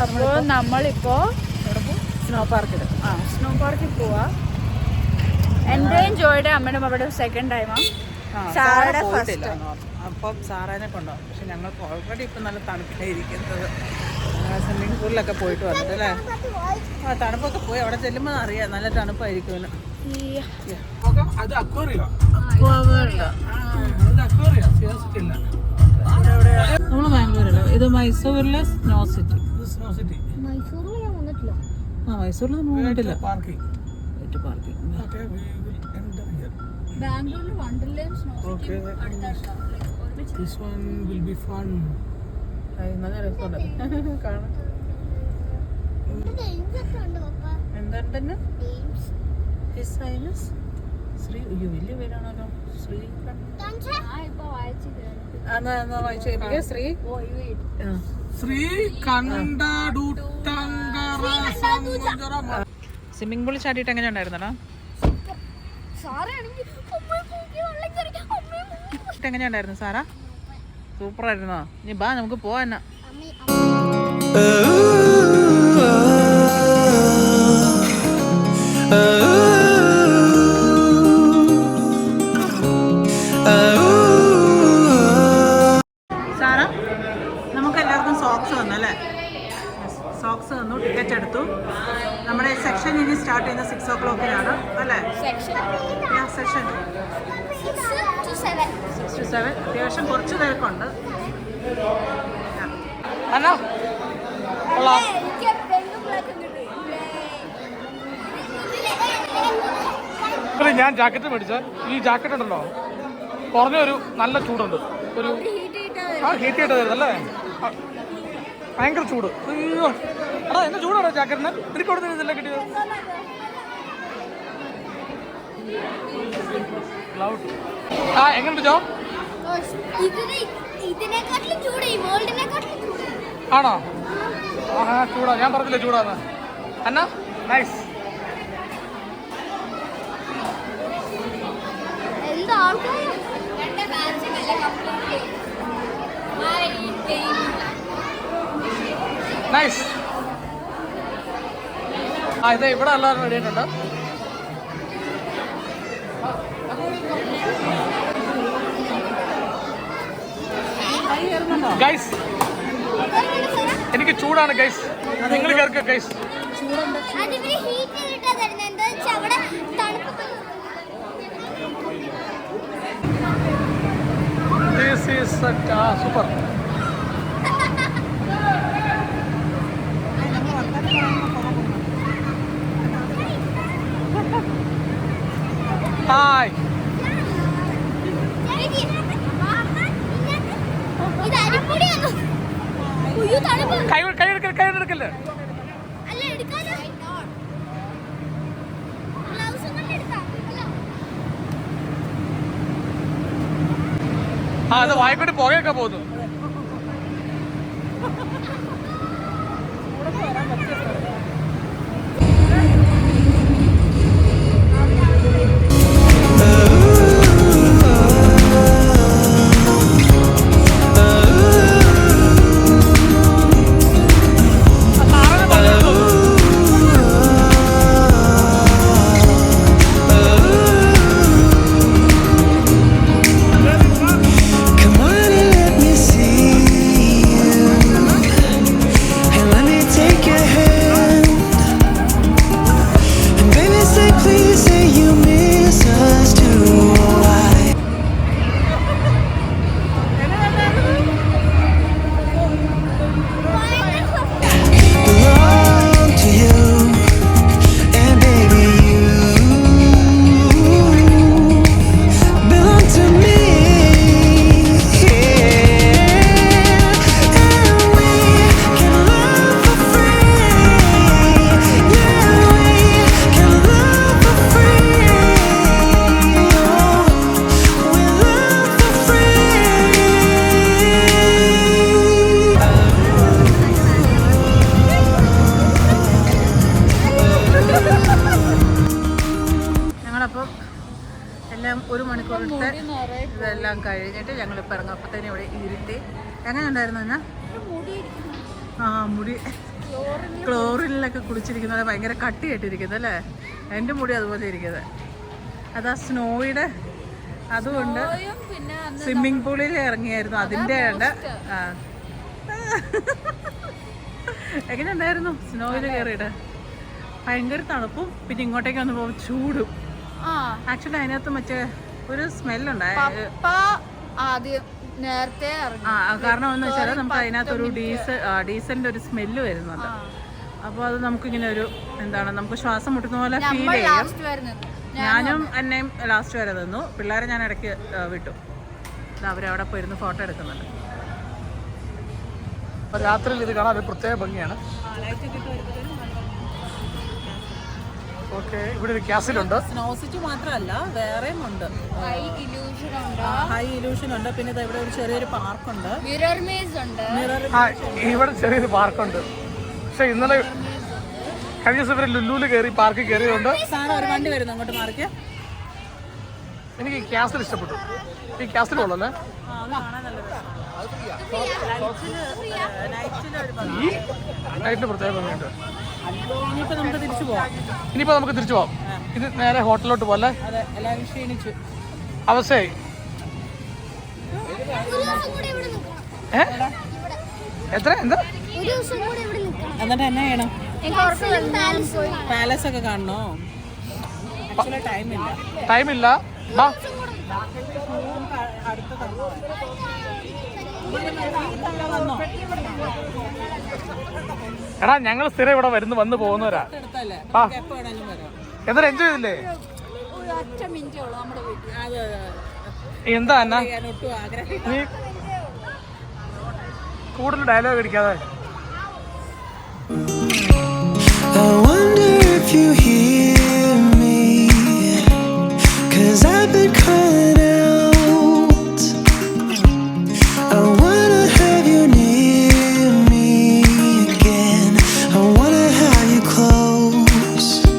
അപ്പോൾ നമ്മളിപ്പോൾ സ്നോ പാർക്കിൽ സ്നോ പാർക്കിൽ പോവാ. എൻ്റെയും ജോയുടെ അമ്മയുടെ അവിടെ സെക്കൻഡ് ടൈമാണ്. സാറയുടെ ഫസ്റ്റ്. അപ്പം സാറേനെ കൊണ്ടുപോകും. പക്ഷെ ഞങ്ങൾക്ക് ഓൾറെഡി ഇപ്പം നല്ല തണുപ്പായിരിക്കുന്നത്. സ്വിമ്മിങ് പൂളിലൊക്കെ പോയിട്ട് വന്നിട്ട് അല്ലേ? ആ തണുപ്പൊക്കെ പോയി അവിടെ ചെല്ലുമ്പോൾ അറിയാം നല്ല തണുപ്പായിരിക്കും. അത് നമ്മൾ ബാംഗ്ലൂരല്ലോ. ഇത് മൈസൂരിലെ സ്നോ സിറ്റി. ആ മൈസൂരിൽ നമ്മൾ വന്നിട്ടില്ല. പാർക്കിംഗ് ബാംഗ്ലൂരിൽ വണ്ടർലാൻഡ് സ്നോ സിറ്റി അടുത്തായിട്ടാണ്. This one will be fun. നല്ല രസമുണ്ട് കാണാൻ. എന്തുണ്ടെന്ന് ഹിസ് ഹൈനസ് ശ്രീ വലിയ പേരാണല്ലോ. ശ്രീ ശ്രീ ശ്രീ സ്വിമ്മിംഗ് പൂളിൽ ചാടിയിട്ട് എങ്ങനെ ഉണ്ടായിരുന്നടാ? എങ്ങനെയുണ്ടായിരുന്നു സാറാ? സൂപ്പറായിരുന്നോ? ഇനി ബാ നമുക്ക് പോവാ. സാറാ നമുക്ക് എല്ലാവർക്കും സോക്സ് തന്നു അല്ലേ? സോക്സ് തന്നു, ടിക്കറ്റ് എടുത്തു. നമ്മുടെ സെക്ഷൻ ഇനി സ്റ്റാർട്ട് ചെയ്യുന്നത് 6 o'clock അല്ലേ? Section 6 to 7. അത്യാവശ്യം കുറച്ച് തിരക്കുണ്ട്. ഞാൻ ജാക്കറ്റ് മേടിച്ച ഈ ജാക്കറ്റ് ഉണ്ടല്ലോ കുറഞ്ഞൊരു നല്ല ചൂടുണ്ട്. ഒരു ഹീറ്റ് ആയിട്ട് തരുന്നത് അല്ലേ? ഭയങ്കര ചൂട്. അയ്യോ എടാ എന്താ ചൂടാണോ ജാക്കറ്റിന്? തിരിച്ചു കൊടുത്തില്ല കിട്ടിയത്. എങ്ങനെയുണ്ട് ജോ? ആണോ? ആഹാ ചൂടാ. ഞാൻ പറഞ്ഞില്ലേ ചൂടാന്ന്. അന്ന നൈസ്. നൈസ്. ആ ഇത് ഇവിടെ എല്ലാവരും റെഡി ആയിട്ടുണ്ട്. ഗൈസ് എനിക്ക് ചൂടാണ് ഗൈസ്. നിങ്ങൾ കേൾക്കുക guys. This is super. Hi. കൈയെടുക്കല്ലേ? ആ അത് വായിക്കൂട്ടി പുകയൊക്കെ പോകുന്നു. ഇതെല്ലാം കഴിഞ്ഞിട്ട് ഞങ്ങളിപ്പോൾ ഇറങ്ങും. അപ്പത്തേനും ഇവിടെ ഇരുത്തി. എങ്ങനെ ഉണ്ടായിരുന്നു എന്നാ? ആ മുടി ക്ലോറിനിലൊക്കെ കുളിച്ചിരിക്കുന്നത് ഭയങ്കര കട്ടിയായിട്ടിരിക്കുന്നത് അല്ലേ? എൻ്റെ മുടി അതുപോലെ ഇരിക്കുന്നത്. അതാ സ്നോയുടെ അതുകൊണ്ട് പിന്നെ സ്വിമ്മിങ് പൂളിൽ ഇറങ്ങിയായിരുന്നു, അതിൻ്റെ ഉണ്ട്. ആ എങ്ങനെ ഉണ്ടായിരുന്നു സ്നോയിൽ കയറിയിട്ട്? ഭയങ്കര തണുപ്പും പിന്നെ ഇങ്ങോട്ടേക്ക് വന്ന് പോകുമ്പോൾ ചൂടും. ആക്ച്വലി അതിനകത്ത് മറ്റേ ഒരു സ്മെല്ലുണ്ടായി. ആദ്യം നേരത്തെ കാരണം എന്ന് വെച്ചാൽ നമുക്ക് അതിനകത്ത് ഒരു ഡീസന്റ് ഒരു സ്മെല്ല് വരുന്നുണ്ട്. അപ്പോൾ അത് നമുക്കിങ്ങനെ ഒരു എന്താണ്, നമുക്ക് ശ്വാസം മുട്ടുന്ന പോലെ ഫീൽ ചെയ്യും. ഞാനും എന്നെയും ലാസ്റ്റ് വരെ നിന്നു. പിള്ളേരെ ഞാൻ ഇടയ്ക്ക് വിട്ടു. അവരവിടെ പോയിരുന്ന് ഫോട്ടോ എടുക്കുന്നുണ്ട്. രാത്രിയിൽ ഇത് കാണാൻ ഒരു പ്രത്യേക ഭംഗിയാണ്. ഓക്കെ, ഇവിടെ ഒരു കാസിലുണ്ട്. സ്നോ സിറ്റി മാത്രമല്ല വേറെയും ഉണ്ട്. ഹൈ ഇലൂഷൻ ഉണ്ട്. പിന്നെ ഇവിടെ ഒരു ചെറിയൊരു പാർക്കുണ്ട്. മിറർ മേസ് ഉണ്ട്. ഇവിടെ ചെറിയൊരു പാർക്കുണ്ട്. പക്ഷെ ഇന്നലെ കഴിഞ്ഞ ദിവസം ഇവര് ലുല്ലൂല് കയറി പാർക്കിൽ കയറിയതുകൊണ്ട് ഒരു വണ്ടി വരുന്നു അങ്ങോട്ട് മാറിക്ക്. എനിക്ക് കാസിൽ ഇഷ്ടപ്പെട്ടു. ഈ കാസിൽ കൊള്ളല്ലേ? ഈ നൈറ്റിന് പ്രത്യേക ഭംഗിയുണ്ട്. ഇനിയിപ്പോ നമുക്ക് തിരിച്ചു പോവാം. ഇത് നേരെ ഹോട്ടലിലോട്ട് പോലെ എല്ലാവരും ക്ഷീണിച്ചു അവസ്ഥയായി. എത്ര എന്താ എന്നിട്ട് എന്നാ ചെയ്യണം? പാലസ് ഒക്കെ കാണണോ? ടൈമില്ല. എടാ ഞങ്ങൾ സ്ഥിരം ഇവിടെ വന്ന് പോകുന്നവരാ. എന്നിട്ട് എൻജോയ് ചെയ്തില്ലേ? എന്താ എന്നാ നീ കൂടുതൽ ഡയലോഗ് അടിക്കാതെ